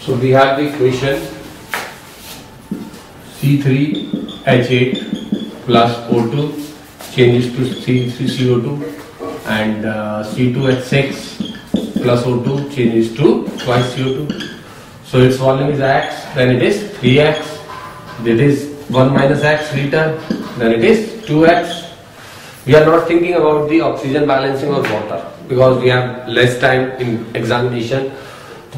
So we have the equation C3H8 plus O2 changes to C3CO2 and C2H6 plus O2 changes to twice CO2. So its volume is X, then it is 3X. That is 1 minus X liter, then it is 2X. We are not thinking about the oxygen balancing of water because we have less time in examination.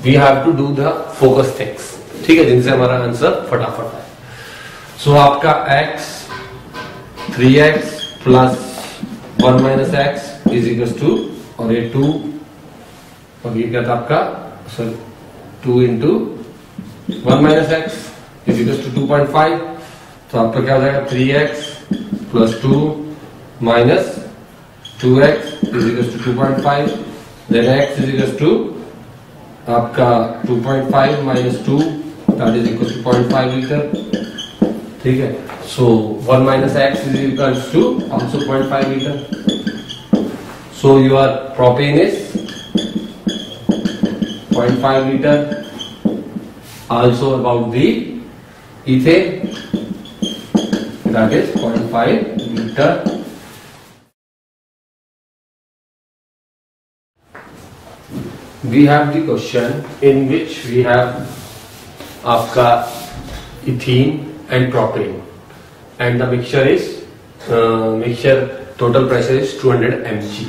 We have to do the focus things. ठीक है, जिनसे हमारा answer फटाफट है. So आपका X 3X plus 1 minus X is equals to, और ये 2 और ये क्या था आपका, sorry 2 into 1 minus X is equals to 2.5. तो आपका क्या हो जाएगा 3X plus 2 minus 2X is equals to 2.5. Then X is equals to आपका 2.5 minus 2 that is equals to 0.5 liter. ठीक है. So 1 minus X is equals to also 0.5 liter. So your propane is 0.5 liter. Also about the ethane, that is 0.5 liter. We have the question in which we have आपका ethene and propane and the mixture is mixture total pressure is 200 mg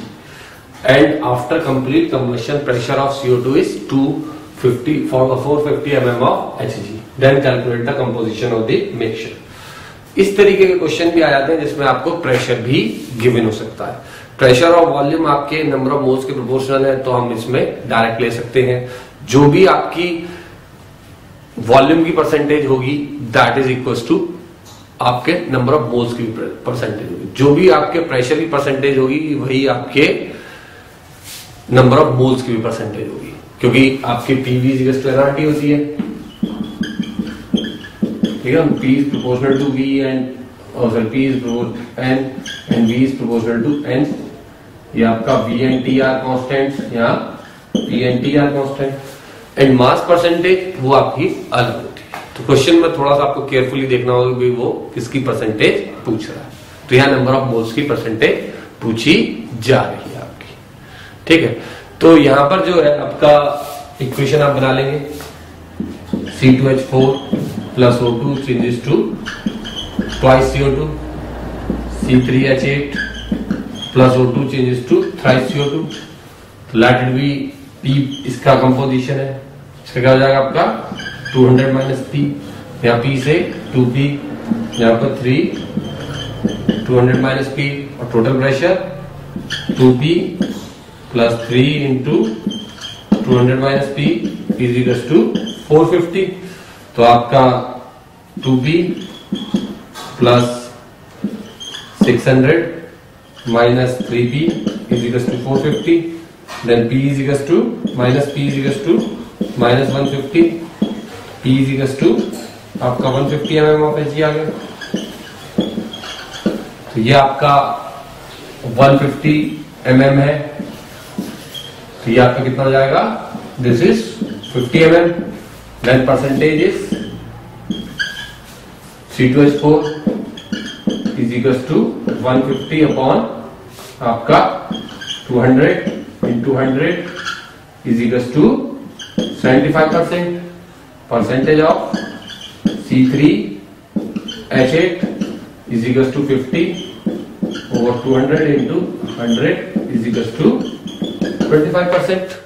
and after complete combustion pressure of CO2 is 450 mm of Hg. Then calculate the composition of the mixture. इस तरीके के question भी आ जाते हैं जिसमें आपको pressure भी given हो सकता है. प्रेशर और वॉल्यूम आपके नंबर ऑफ मोल्स के प्रोपोर्शनल है, तो हम इसमें डायरेक्ट ले सकते हैं. जो भी आपकी वॉल्यूम की परसेंटेज होगी दैट इज इक्वल टू आपके नंबर ऑफ मोल्स की परसेंटेज होगी. जो भी आपके प्रेशर की परसेंटेज होगी वही आपके नंबर ऑफ मोल्स की भी परसेंटेज होगी, क्योंकि आपकी पीवी इक्वल टू एनआरटी होती है. ठीक है, P is proportional to V and P is N and V is proportional to N. ये आपका V and T are constant, यहाँ P and T are constant and mass percentage वो आपकी अलग होती है. तो क्वेश्चन में थोड़ा सा आपको केयरफुली देखना होगा कि वो किसकी परसेंटेज पूछ रहा है. तो यहाँ नंबर ऑफ मोल्स की परसेंटेज पूछी जा रही है आपकी. ठीक है, तो यहाँ पर जो है आपका इक्वेशन आप बना लेंगे C2H4 plus O2 changes to twice CO2. C3H8 plus O2 changes to thrice CO2. तो let it be P इसका कंपोजिशन है. इसका क्या हो जाएगा आपका 200 minus P. यहाँ P से 2P, यहाँ पर 3 200 minus P और total pressure 2P plus 3 into 200 minus P is equals to 450. तो आपका 2P plus 600 minus 3P is equals to 450. Then P is equals to minus P is equals to minus 150. P is equals to आपका 150 mm of Hg आ गया. तो ये आपका 150 mm है. तो ये आपका कितना हो जाएगा, this is 50 mm. Then percentage is C2H4 is equals to 150 upon आपका 200 into 100 is equals to 75%. Percentage of C3H8 is equals to 50 over 200 into 100 is equals to 25%.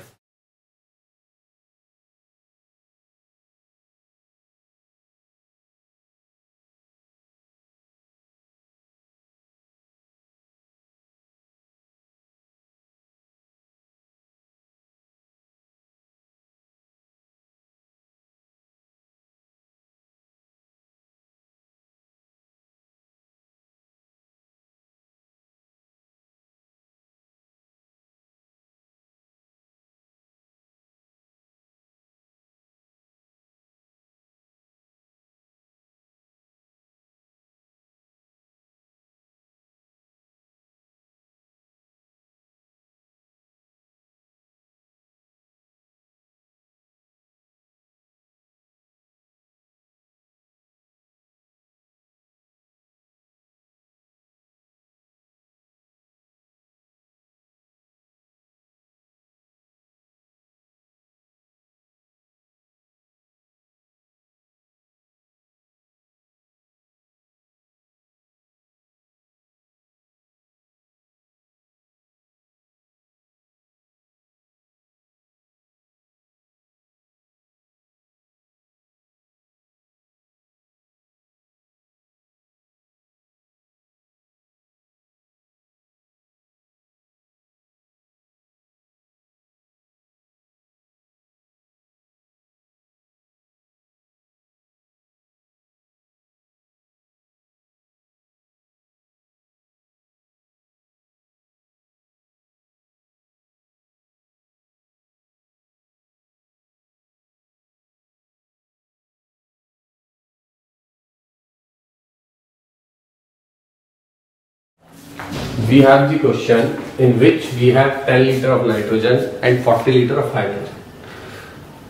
we have the question in which we have 10 liter of nitrogen and 40 liter of hydrogen.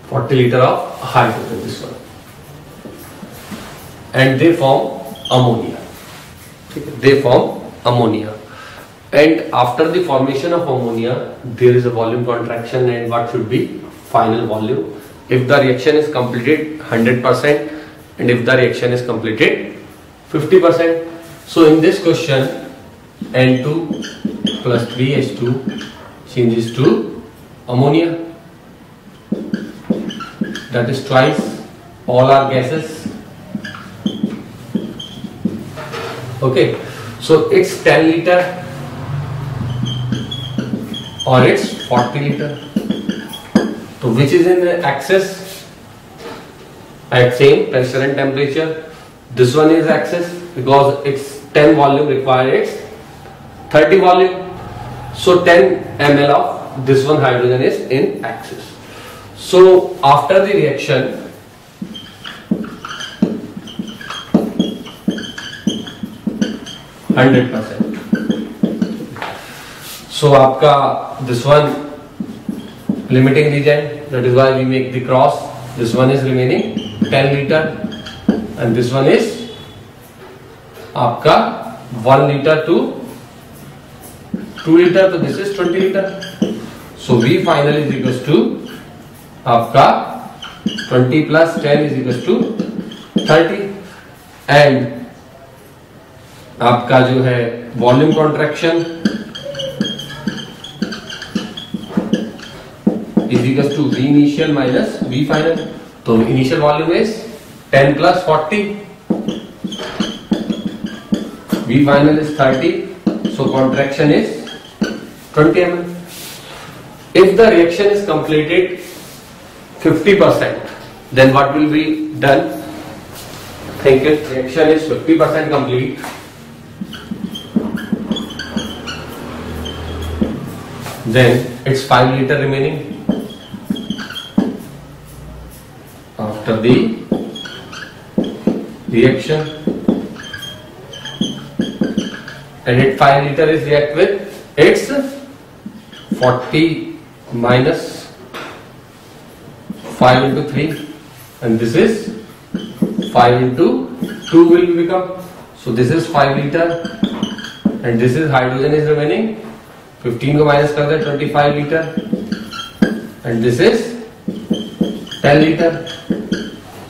40 liter of hydrogen, this one. And they form ammonia. They form ammonia. And after the formation of ammonia, there is a volume contraction, and what should be final volume if the reaction is completed 100% and if the reaction is completed 50%. So in this question, N2 plus 3H2 changes to ammonia. That is twice all are gases. Okay, so it's 10 liter or it's 40 liter. So which is in excess at same pressure and temperature? This one is excess because it's 10 volume required, it's 30 volume. So 10 ml of this one hydrogen is in excess. So after the reaction, so आपका this one limiting region, that is why we make the cross. This one is remaining 10 liter and this one is आपका 1 liter to 2 liter, so this is 20 liter. So V final is equals to आपका 20 plus 10 is equals to 30 and आपका जो है volume contraction is equals to V initial minus V final. तो initial volume is 10 plus 40, V final is 30, so contraction is 20 ml. If the reaction is completed 50%, then what will be done? Think it, reaction is 50% complete. Then it's 5 liter remaining after the reaction, and it 5 liter is react with its 40 minus 5 into 3, and this is 5 into 2 will become. So this is 5 liter and this is hydrogen is remaining 15 को minus कर दे 25 liter and this is 10 liter.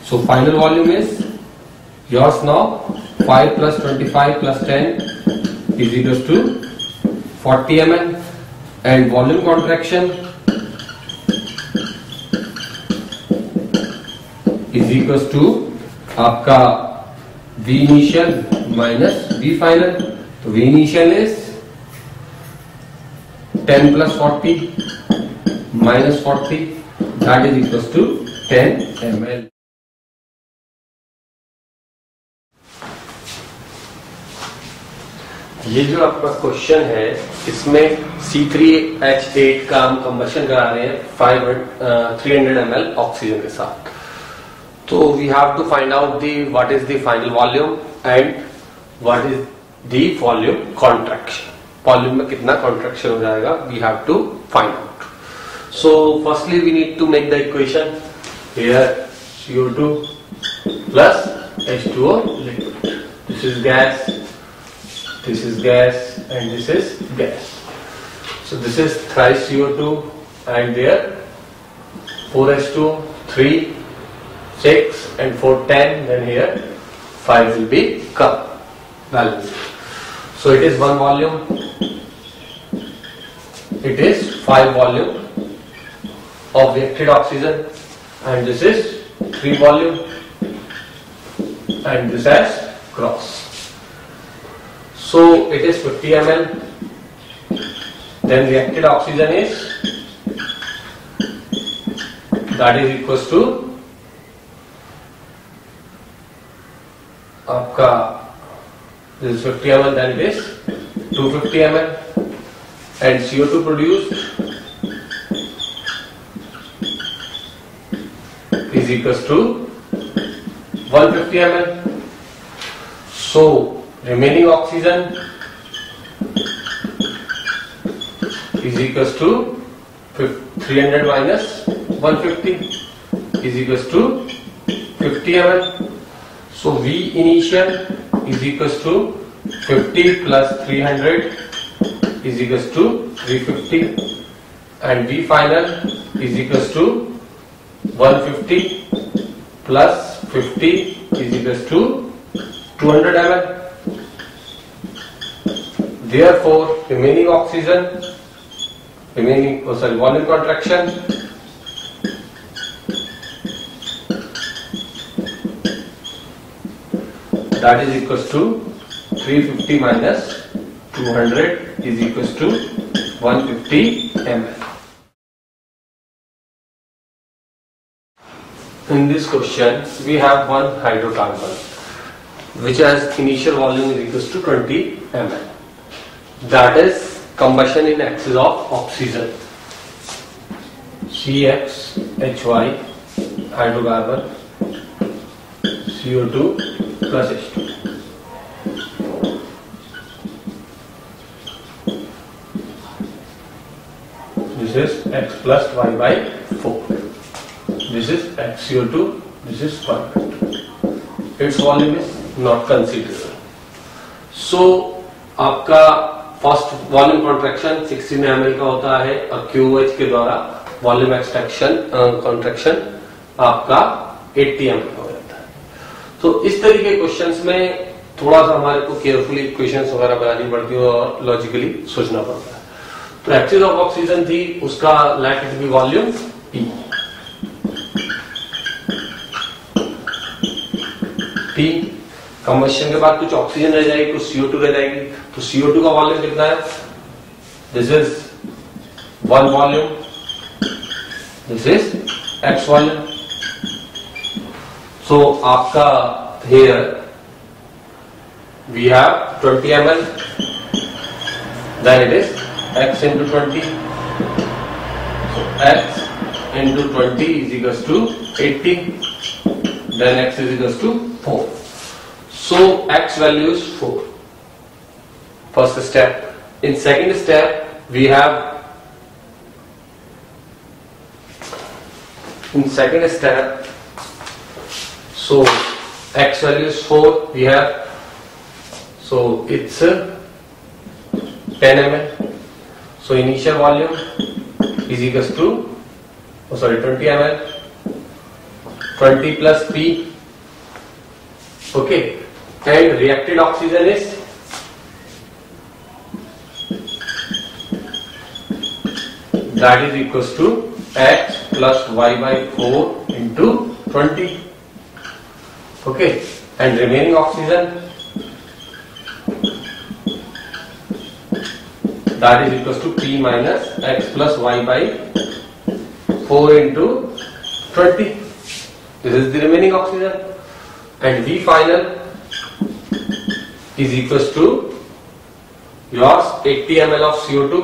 So final volume is yours now 5 plus 25 plus 10 is equals to 40 ml and volume contraction is equals to आपका V initial minus V final. तो V initial is 10 plus 40 minus 40, that is equals to 10 ml. ये जो आपका question है इसमें C3H8 का हम combustion करा रहे हैं 300 ml ऑक्सीजन के साथ. तो we have to find out the what is the final volume and what is the volume contraction. Volume में कितना कॉन्ट्रैक्शन हो जाएगा we have to find out. So firstly we need to make the equation. Here CO2 plus H2O liquid. This is gas, this is gas and this is gas. So this is thrice CO2 and there 4H2O, 3, 6 and 4, 10, then here 5 will be come balance. So it is one volume, it is 5 volume of reacted oxygen and this is 3 volume and this has cross. So it is 50 ml, then reacted oxygen is that is equals to आपका this is 50 ml, then it is 250 ml and CO2 produced is equals to 150 ml. So remaining oxygen is equals to 300 minus 150 is equals to 50 ml. So V initial is equals to 50 plus 300 is equals to 350 and V final is equals to 150 plus 50 is equals to 200 ml. Therefore, remaining oxygen, volume contraction that is equals to 350 minus 200 is equals to 150 ml. In this question, we have one hydrocarbon which has initial volume is equals to 20 ml. That is combustion in excess of oxygen. CXHY hydrocarbon CO2 plus H2. This is X plus Y by 4. This is XCO2, this is carbon. Its volume is not considerable. So आपका first volume contraction 16 ml का होता है और QOH के द्वारा volume extraction contraction आपका 80 ml का हो जाता है. तो इस तरह के क्वेश्चंस में थोड़ा सा हमारे को केयरफुली इक्वेशंस वगैरह बनानी पड़ती है और लॉजिकली सोचना पड़ता है. तो एक्सिस ऑफ ऑक्सीजन थी, उसका late it B volume P. Combustion के बाद कुछ ऑक्सीजन रह जाएगी, कुछ CO2 रह जाएगी. तो CO2 का वॉल्यूम कितना है? This is 1 volume, this is X volume. So आपका here we have 20 ml, then it is X into 20. So X into 20 is equals to 80. Then X is equals to 4. So X value is 4. First step. In second step, we have. In second step, so X value is 4. We have. So it's 10 ml. So initial volume is equals to 20 ml. 20 plus P. Okay. And reacted oxygen is that is equals to X plus Y by 4 into 20. Okay. And remaining oxygen that is equals to P minus X plus Y by 4 into 20. This is the remaining oxygen. And V final is equals to yours 80 ml of CO2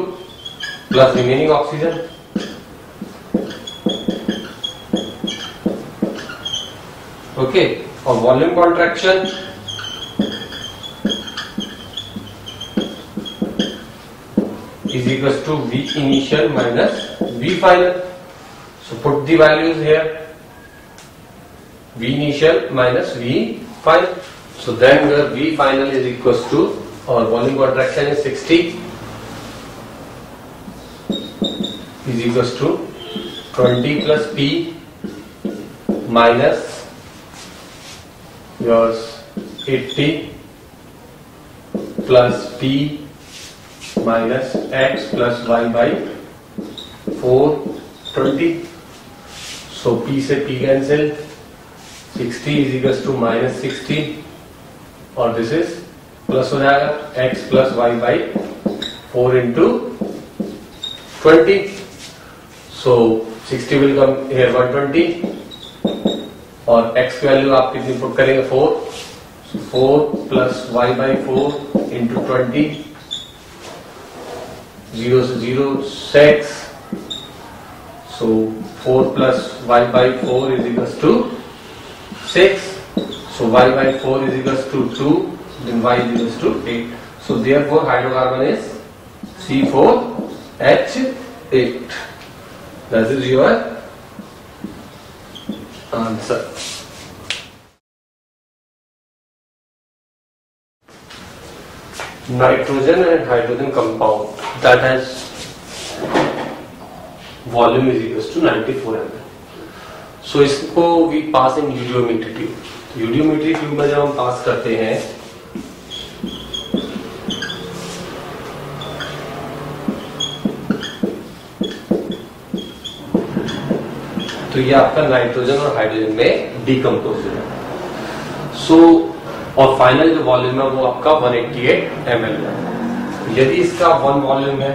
plus remaining oxygen. Okay. Or volume contraction is equals to V initial minus V final. So put the values here. V initial minus V final. So then the V final is equals to, or volume contraction is 60 is equals to 20 plus P minus yours 80 plus P minus X plus Y by 420. So P से P cancel. 60 is equals to minus 60 और this is plus हो जाएगा x plus y by 4 into 20. So 60 will come here 120 और x की value आप कितनी put करेंगे 4. So 4 plus y by 4 into 20. 0 से 0 6. So 4 plus y by 4 is equals to 6. So y by 4 is equals to 2, then y is equals to 8. So therefore hydrocarbon is C4 H8. That is your answer. Nitrogen and hydrogen compound that has volume is equals to 94 ml. So इसको we pass in eudiometry tube. Eudiometry tube में जब हम पास करते हैं तो ये आपका nitrogen और हाइड्रोजन में डिकम्पोज हो जाता है. सो और फाइनल जो वॉल्यूम है वो आपका 188 ml है. यदि इसका 1 वॉल्यूम है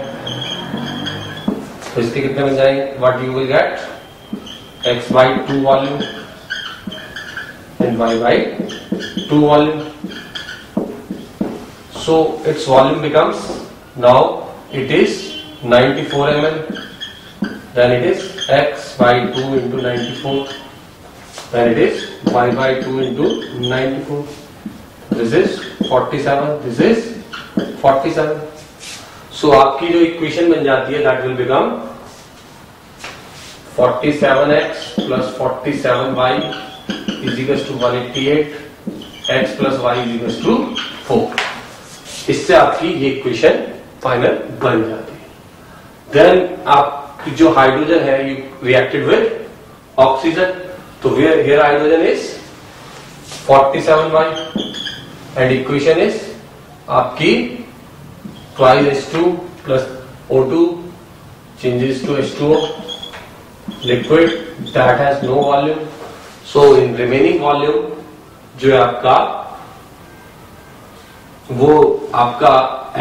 तो इसके कितने बन जाएंगे? What you will get x/2 volume and y/2 volume. So its volume becomes, now it is 94 ml. Then it is x/2 into 94. Then it is y/2 into 94. This is 47. This is 47. So आपकी जो equation बन जाती है that will become 47x plus 47y is equals to 188. x plus y is equals to 4. इससे आपकी ये equation final बन जाती है. देन आप जो हाइड्रोजन है यू रिएक्टेड विद ऑक्सीजन, तो here hydrogen is 47y and equation is आपकी twice H2 plus O2 changes to H2O, liquid that has no volume. So in remaining volume जो है आपका वो आपका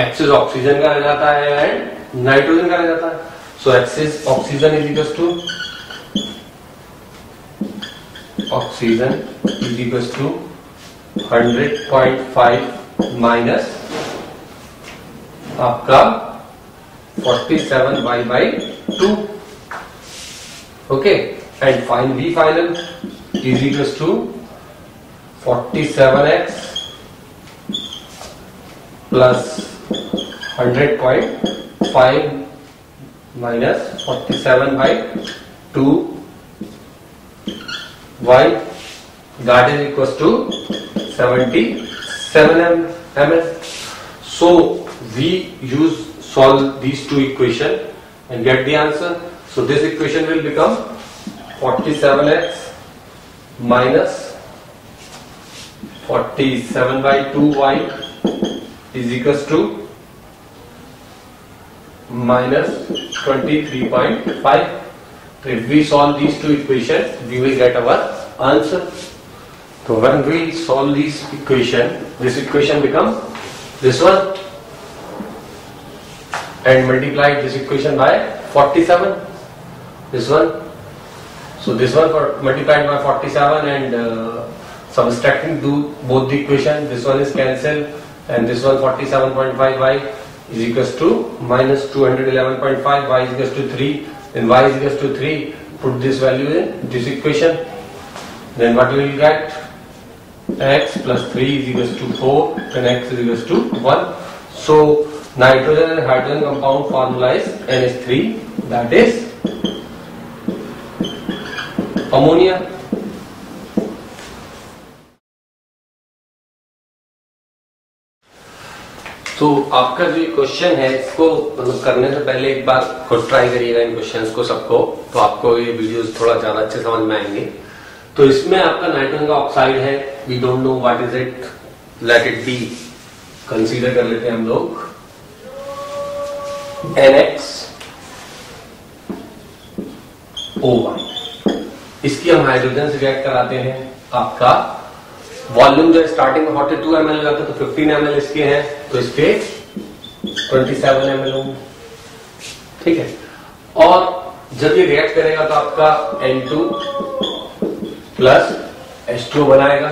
एक्सिस ऑक्सीजन का रह जाता है एंड नाइट्रोजन का रह जाता है. So excess oxygen is equal to oxygen is equal to 100.5 minus आपका 47y/2. Okay, and final is equals to 47x plus 100.5 minus 47/2 y, that is equals to 77 ml. So we solve these two equations and get the answer. So this equation will become 47x minus 47/2y is equals to minus 23.5. So if we solve these two equations, we will get our answer. So when we solve these equation, this equation becomes this one, and multiply this equation by 47. This one. So this one for multiplied by 47 and subtracting do both the equation. This one is cancelled and this one 47.5y is equals to minus 211.5. Y is equals to 3. Then y is equals to 3. Put this value in this equation. Then what we will get? X plus 3 is equals to 4. Then x is equals to 1. So nitrogen and hydrogen compound formula is NH3. That is ammonia. तो आपका जो question है इसको करने से पहले एक बार खुद ट्राई करिएगा इन क्वेश्चंस को सबको, तो आपको ये वीडियोस थोड़ा ज्यादा अच्छे समझ में आएंगे. तो इसमें आपका नाइट्रोजन का ऑक्साइड है, we don't know what is it, let it be, consider कर लेते हैं हम लोग NX-OY. इसकी हम हाइड्रोजन से रिएक्ट कराते हैं. आपका वॉल्यूम जो स्टार्टिंग में 42 ml जाता है तो 15 ml इसके हैं, तो इसके 27 ml होंगे. ठीक है. और जब ये रिएक्ट करेगा तो आपका N2 प्लस H2O बनाएगा.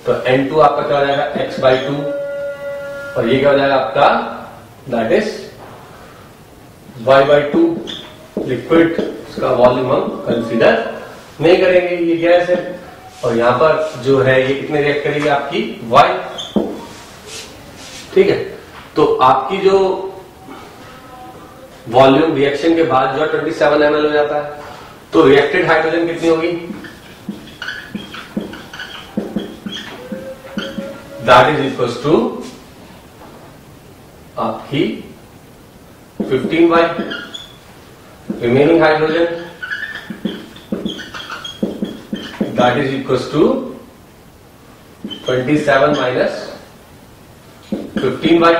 तो N2 आपका क्या हो जाएगा? x/2 और ये क्या हो जाएगा आपका? That is y/2. लिक्विड इसका वॉल्यूम हम कंसीडर नहीं करेंगे, ये गैस है. और यहां पर जो है ये कितने रिएक्ट करेगी? आपकी y. ठीक है. तो आपकी जो वॉल्यूम रिएक्शन के बाद जो है 27 ml हो जाता है। तो रिएक्टेड हाइड्रोजन कितनी होगी? दैट इज इक्वल्स टू आपकी 15y, remaining hydrogen that is equals to 27 minus 15y।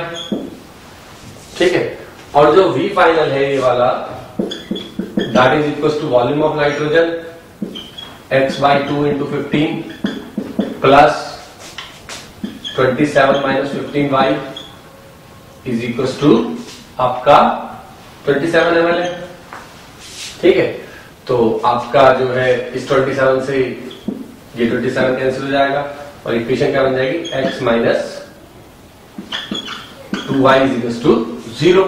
ठीक है, और जो V फाइनल है ये वाला that is equals to volume of nitrogen x by 2 into 15 plus 27 minus 15y is equals to आपका 27 ml है। ठीक है, तो आपका जो है इस 27 से ये 27 कैंसिल हो जाएगा और इक्वेशन क्या बन जाएगी? x minus 2y is equals to 0।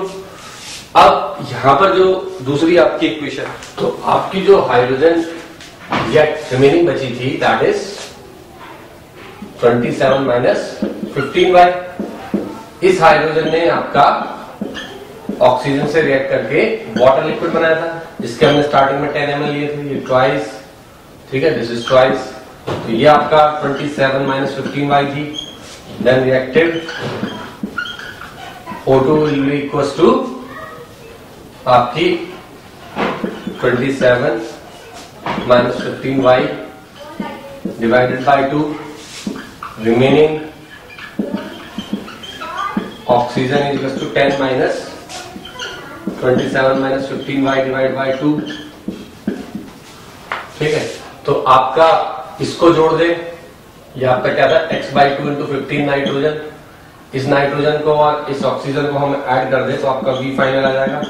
अब यहां पर जो दूसरी आपकी इक्वेशन, तो आपकी जो हाइड्रोजन या रिमेनिंग बची थी दैट इज 27 माइनस 15y। इस हाइड्रोजन ने आपका ऑक्सीजन से रिएक्ट करके वाटर लिक्विड बनाया था, जिसके हमने स्टार्टिंग में 10 ml लिए थे, ये ट्वाइस। ठीक है, दिस इज ट्वाइस। तो ये आपका 27 माइनस 15y थी। Then reacted O2 will be equals to आपकी 27 minus 15y divided by 2, remaining oxygen is equals to 10 minus 27 minus 15y divided by 2। ठीक है, तो आपका इसको जोड़ दे, ये आपका क्या था? x by 2 into 15 nitrogen. इस नाइट्रोजन को और इस ऑक्सीजन को हम ऐड कर दे तो आपका V फाइनल आ जाएगा।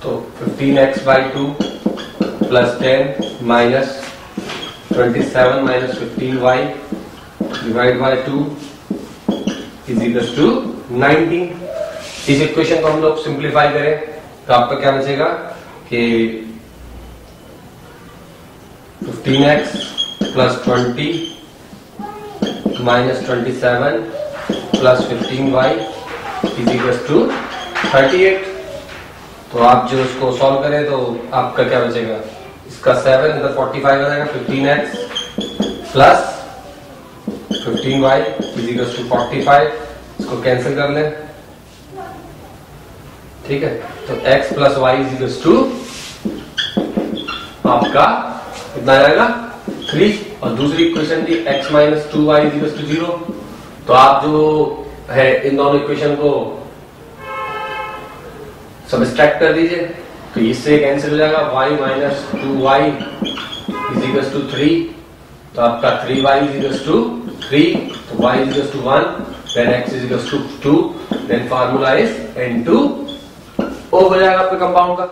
तो 15x by 2 plus 10 minus 27 minus 15y divide by 2 is equal to 19। इस इक्वेशन को हम लोग सिंप्लीफाई करें तो आपका क्या बचेगा कि 15x plus 20 minus 27 plus 15y is equal to 38। तो आप जो उसको सॉल्व करें तो आपका क्या बचेगा? इसका 7 इधर 45 आ जाएगा। 15x plus 15y is equal to 45, इसको कैंसिल कर लें। ठीक है, तो x plus y is equal to आपका कितना आ जाएगा? 3। और दूसरी इक्वेशन थी x minus 2y is equal to 0। तो आप जो है इन दोनों इक्वेशन को सबट्रैक्ट कर दीजिए, तो इससे कैंसिल हो जाएगा। y minus 2y is equal to 3, तो आपका 3y इज इक्वल टू 3, तो y is equal to 1, then x is equal to 2, then formula is N2O हो जाएगा आपके कंपाउंड का।